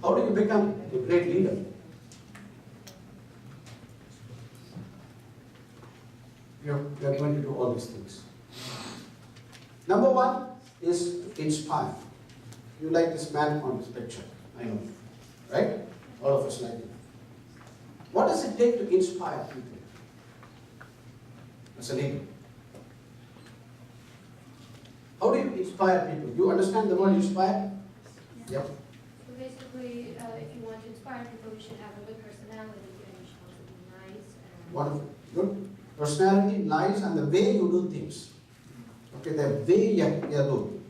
How do you become a great leader? We are going to do all these things. Number 1 is to inspire. You like this man on this picture, I know, right? All of us like it. What does it take to inspire people as a leader? How do you inspire people? You understand the word inspire? Yep. So basically, if you want to inspire people, you should have a good personality and you should also be nice. Wonderful. Good. Personality, nice, and the way you do things. Okay, the way you do.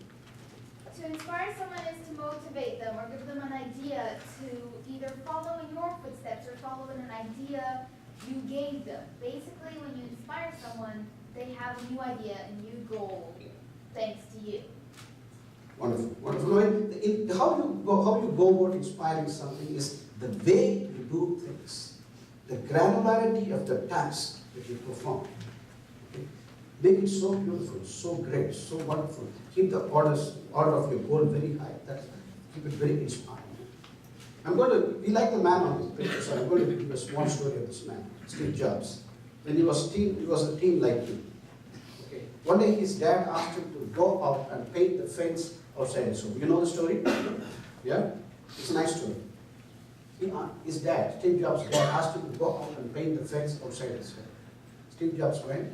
To inspire someone is to motivate them or give them an idea to either follow in your footsteps or follow in an idea you gave them. Basically, when you inspire someone, they have a new idea, a new goal, thanks to you. Wonderful, wonderful. How you go about inspiring something is the way you do things, the granularity of the task that you perform. Okay? Make it so beautiful, so great, so wonderful. Keep the order of your goal very high. Keep it very inspiring. We like the man on this picture, so I'm going to give a small story of this man, Steve Jobs. When he was a teen like you. Okay. One day his dad asked him to go out and paint the fence outside his home. You know the story? Yeah? It's a nice story. His dad, Steve Jobs' dad, asked him to go out and paint the fence outside his home. Steve Jobs went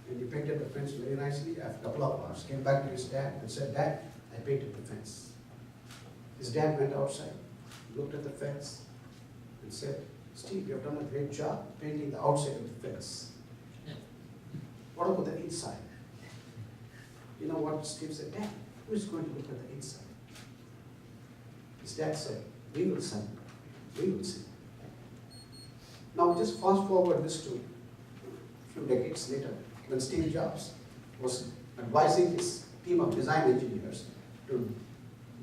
and he painted the fence very nicely. After a couple of hours, came back to his dad and said, "Dad, I painted the fence." His dad went outside, looked at the fence and said, "Steve, you have done a great job painting the outside of the fence. What about the inside?" You know what Steve said? "Dad, who is going to look at the inside?" His dad said, "We will, son. We will see." Now just fast forward this to a few decades later, when Steve Jobs was advising his team of design engineers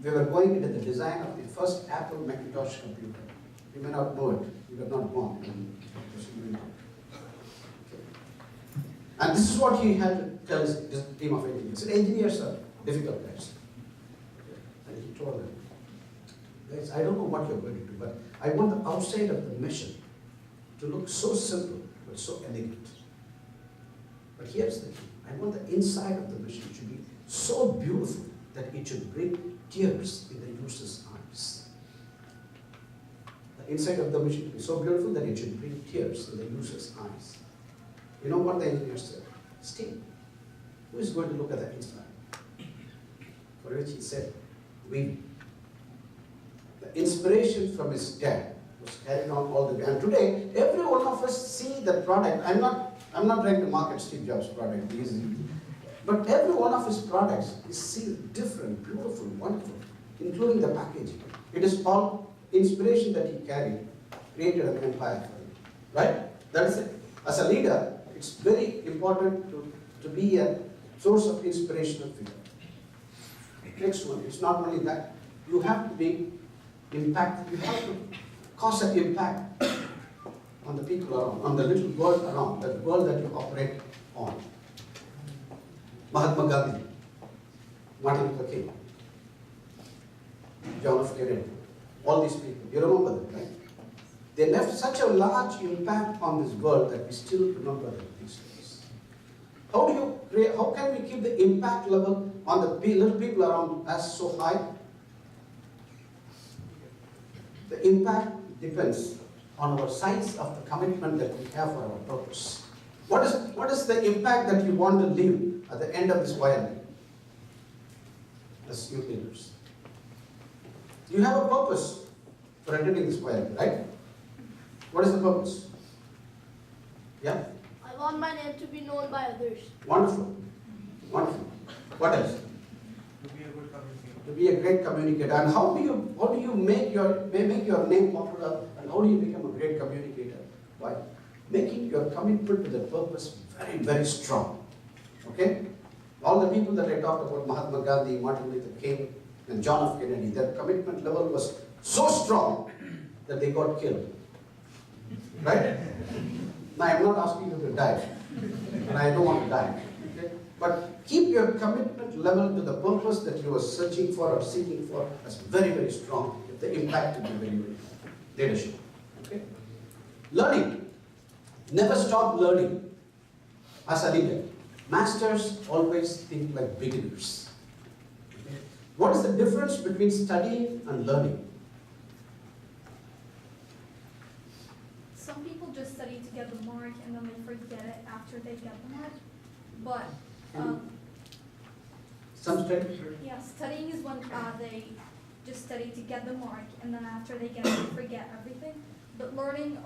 they were going into the design of the first Apple Macintosh computer. You may not know it, you were not born. And this is what he had to tell his team of engineers. Engineers are difficult guys. And he told them, "Guys, I don't know what you're going to do, but I want the outside of the machine to look so simple, but so elegant. But here's the key. I want the inside of the machine to be so beautiful that it should bring tears in the user's eyes. The inside of the machine to be so beautiful that it should bring tears in the user's eyes." You know what the engineer said? "Steve, who is going to look at the inside?" For which he said, "We." The inspiration from his dad was carried on all the way. And today, every one of us see the product. I'm not trying to market Steve Jobs' product, but every one of his products is seen different, beautiful, wonderful, including the packaging. It is all inspiration that he carried created an empire for you. Right? That is it. As a leader, it's very important to be a source of inspirational figure. Next one, it's not only that, you have to be impact, you have to cause an impact on the people around, on the little world around, the world that you operate on. Mahatma Gandhi, Martin Luther King, John F. Kennedy, all these people, you remember them, right? They left such a large impact on this world that we still remember them these days. How can we keep the impact level on the little people around us so high? The impact depends on our size of the commitment that we have for our purpose. What is the impact that you want to leave at the end of this YLP as youth leaders? You have a purpose for attending this YLP, right? What is the purpose? Yeah? I want my name to be known by others. Wonderful. Wonderful. What else? To be a good communicator. To be a great communicator. And how do you make your name popular, and how do you become a great communicator? By making your commitment to the purpose very, very strong. Okay? All the people that I talked about, Mahatma Gandhi, Martin Luther King, and John F. Kennedy, their commitment level was so strong that they got killed. Right? Now I'm not asking you to die, and I don't want to die. Okay? But keep your commitment level to the purpose that you are searching for or seeking for as very, very strong. If the impact will be very, very high. Leadership. Okay? Learning. Never stop learning. As a leader, masters always think like beginners. Okay? What is the difference between studying and learning? Some people just study to get the mark and then they forget it after they get the mark. But Some study? yeah, studying is when they just study to get the mark and then after they get it, they forget everything. But learning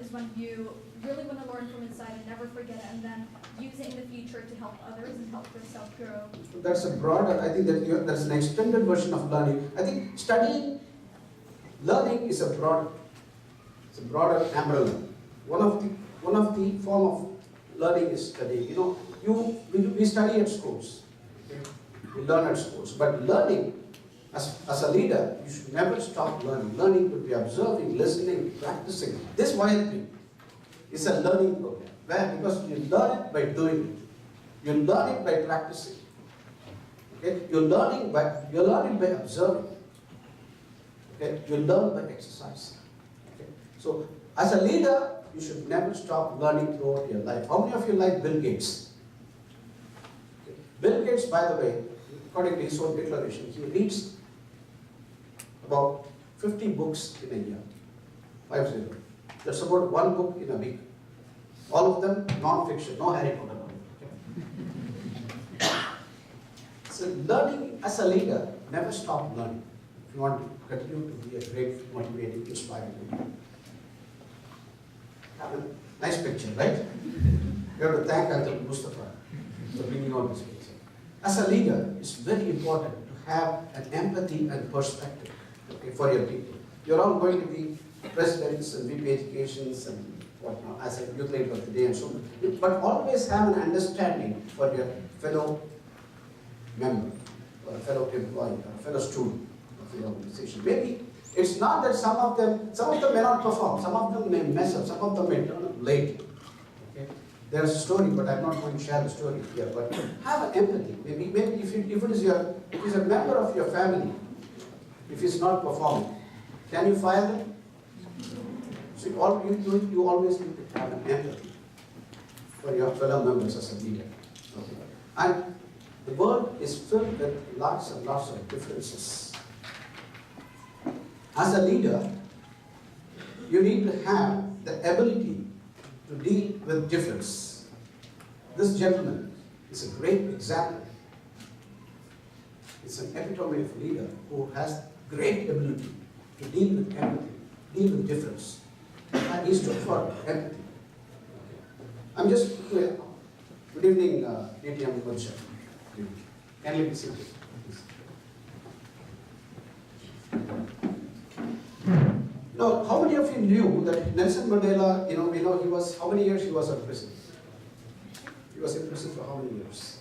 is when you really want to learn from inside and never forget it and then use it in the future to help others and help yourself grow. That's a broader, I think that's an extended version of learning. I think learning is a broader umbrella. One of the form of learning is studying. You know, we study at schools. Okay? We learn at schools. But learning, as a leader, you should never stop learning. Learning could be observing, listening, practicing. This YLP is a learning program. Where? Because you learn it by doing it. You learn it by practicing. Okay? You learn it by observing. Okay? You learn by exercising. Okay? So, as a leader, you should never stop learning throughout your life. How many of you like Bill Gates? Okay. Bill Gates, by the way, according to his own declaration, he reads about 50 books in a year. 50. That's about one book in a week. All of them non-fiction, no Harry Potter. Okay. So learning as a leader, never stop learning. If you want to continue to be a great, motivating, inspiring leader. Have a nice picture, right? You have to thank Uncle Mustafa for bringing on this picture. As a leader, it's very important to have an empathy and perspective, okay, for your people. You're all going to be presidents and VP educations and whatnot, as a youth leader of the day and so on. But always have an understanding for your fellow member, or a fellow employee, or a fellow student of your organization. Maybe it's not that some of them may not perform, some of them may mess up, some of them may turn up late. Okay? There's a story, but I'm not going to share the story here. But have an empathy. Maybe if it is a member of your family, if it's not performing, can you fire them? So you always need to have an empathy for your fellow members as a leader. Okay? And the world is filled with lots and lots of differences. As a leader, you need to have the ability to deal with difference. This gentleman is a great example. It's an epitome of a leader who has great ability to deal with empathy, deal with difference. And he stood for empathy. I'm just clear. Good evening, DTM Culture. Can you be seated, please? Now, how many of you knew that Nelson Mandela, he was, how many years he was in prison? He was in prison for how many years?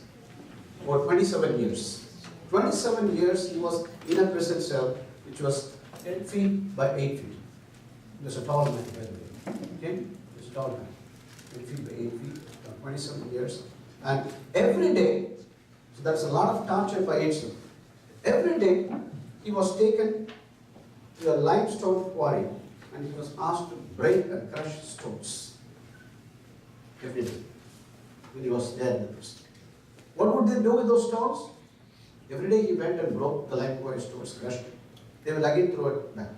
For 27 years. 27 years he was in a prison cell which was 10 feet by 8 feet. He was a tall man, by the way. Okay? He was a tall man. 10 feet by 8 feet, 27 years. And every day, so that's a lot of torture for himself. Every day, he was taken to a limestone quarry and he was asked to break and crush stones. Every day, when he was there in the prison. What would they do with those stones? Every day he went and broke the limestone stones, crushed it. They will again throw it back.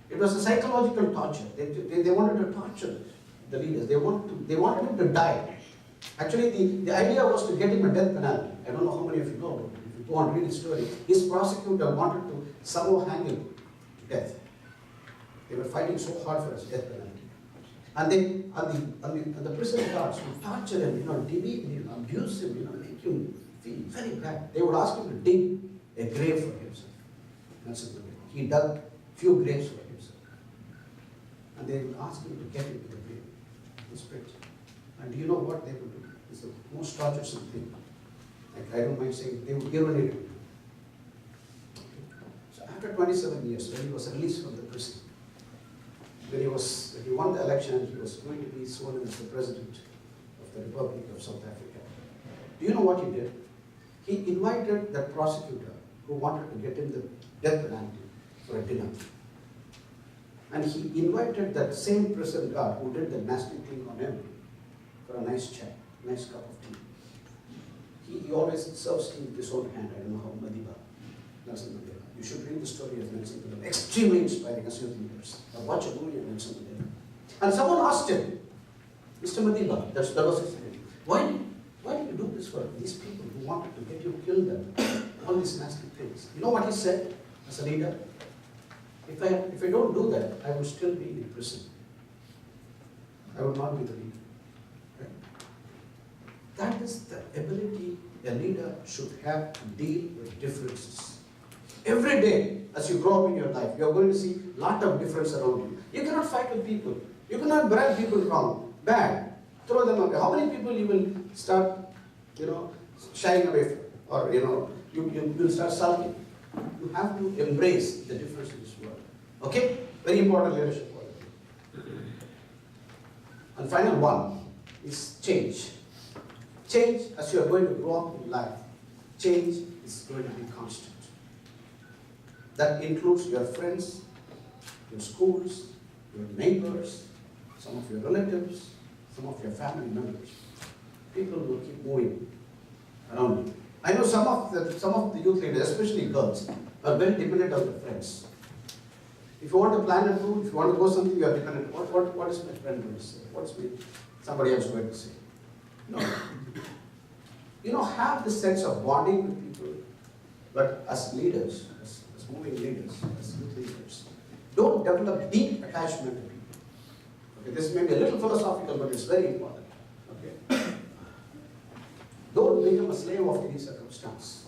It was a psychological torture. They wanted to torture the leaders. They wanted him to die. Actually, the idea was to get him a death penalty. I don't know how many of you know, but if you go and read the story, his prosecutor wanted to somehow hang him to death. They were fighting so hard for his death penalty. And the prison guards would torture him, demean him, abuse him, make him feel very bad. They would ask him to dig a grave for himself. That's it. He dug few graves for himself. And they would ask him to get into the grave. This picture. And do you know what they would do? It's the most torturesome thing. Like, I don't mind saying, they would urinate him. So after 27 years, when he was released from the prison, when he won the election, he was going to be sworn in as the president of the Republic of South Africa. Do you know what he did? He invited that prosecutor who wanted to get him the death penalty for a dinner. And he invited that same prison guard who did the nasty thing on him for a nice chat, nice cup of tea. He always serves tea with his own hand. I don't know how Nelson Mandela. You should read the story of Nelson Mandela. Extremely inspiring as youth leaders. Or watch a movie of Nelson Mandela. And someone asked him, Mr. Mandela, that was his name, why did you do this for these people who wanted to get you killed them? All these nasty things. You know what he said as a leader? If I don't do that, I will still be in prison. I will not be the leader. Right? That is the ability a leader should have to deal with differences. Every day, as you grow up in your life, you are going to see a lot of difference around you. You cannot fight with people. You cannot brag people wrong, bad, throw them away. How many people you will start, shying away from? Or, you will start sulking. You have to embrace the difference in this world. Okay? Very important leadership quality. And final one is change. Change, as you are going to grow up in life, change is going to be constant. That includes your friends, your schools, your neighbors, some of your relatives, some of your family members. People will keep moving around you. I know some of the youth leaders, especially girls, are very dependent on their friends. If you want to plan a tour, if you want to go something, you are dependent. What is my friend going to say? What's somebody else going to say? No. Have the sense of bonding with people, but as leaders, as moving leaders, as youth leaders, don't develop deep attachment to people. Okay, this may be a little philosophical, but it's very important. Okay? Don't become a slave of any circumstance,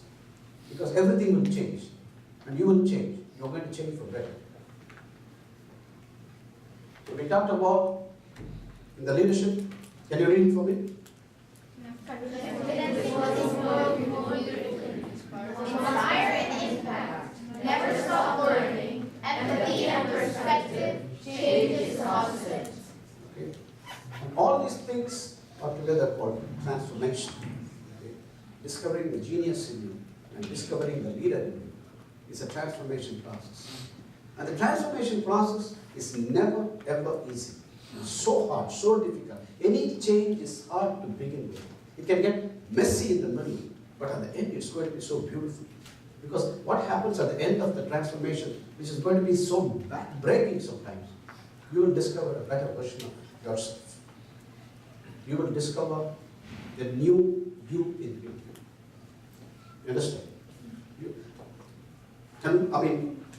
because everything will change, and you will change. You're going to change for better. So we talked about in the leadership. Can you read it for me? Inspire and impact. Never stop learning. Empathy and perspective. Change is constant. Okay. And all these things are together called transformation. Okay. Discovering the genius in you and discovering the leader in you is a transformation process. And the transformation process is never ever easy. It's so hard, so difficult. Any change is hard to begin with. It can get messy in the middle, but at the end it's going to be so beautiful. Because what happens at the end of the transformation, which is going to be so back-breaking sometimes, you will discover a better version of yourself. You will discover the new you in you. You understand?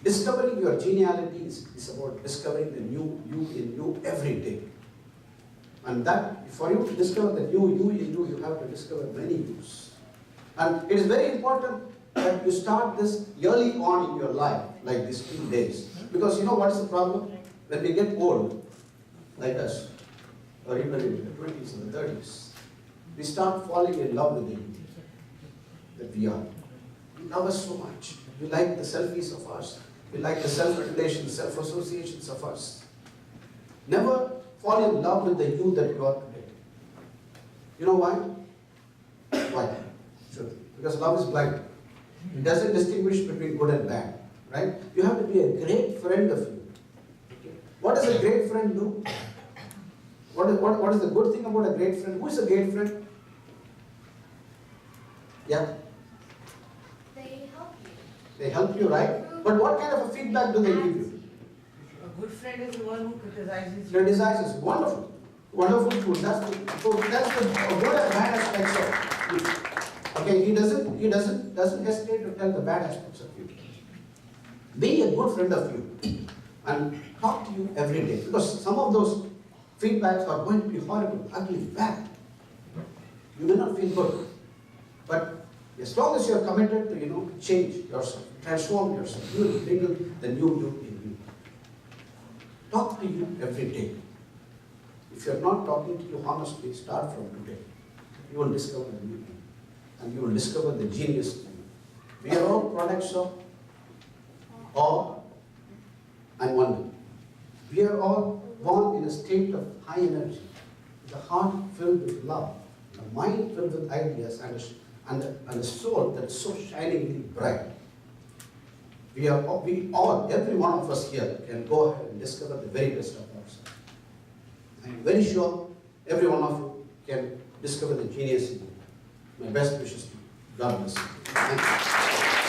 Discovering your geniality is about discovering the new you in you every day. And that, for you to discover the new you in you, you have to discover many yous. And it is very important that you start this early on in your life, like these 2 days. Because you know what is the problem? when we get old, like us, or even in the 20s and the 30s, we start falling in love with the youth that we are. We love us so much. We like the selfies of us. We like the self-revelation, self-associations of us. Never fall in love with the youth that you are today. You know why? Why? Sure. Because love is blind. It doesn't distinguish between good and bad. Right? You have to be a great friend of you. What does a great friend do? What is the good thing about a great friend? Who is a great friend? Yeah? They help you. They help you, right? But what kind of a feedback do they give you? A good friend is the one who criticizes you. Criticizes. Wonderful. Wonderful food. That's the good and bad aspects of you. Okay, he doesn't hesitate to tell the bad aspects of you. Be a good friend of you and talk to you every day, because some of those feedbacks are going to be horrible, ugly, bad. You may not feel good, but as long as you are committed to change yourself, transform yourself, you will bring the new you in you. Talk to you every day. If you are not talking to you honestly, start from today. You will discover the new you, and you will discover the genius in you. We are all products of awe and wonder. We are all born in a state of high energy, with a heart filled with love, a mind filled with ideas, and a soul that is so shiningly bright. We all, every one of us here can go ahead and discover the very best of ourselves. I am very sure every one of you can discover the genius in you. My best wishes to you. God bless you. Thank you.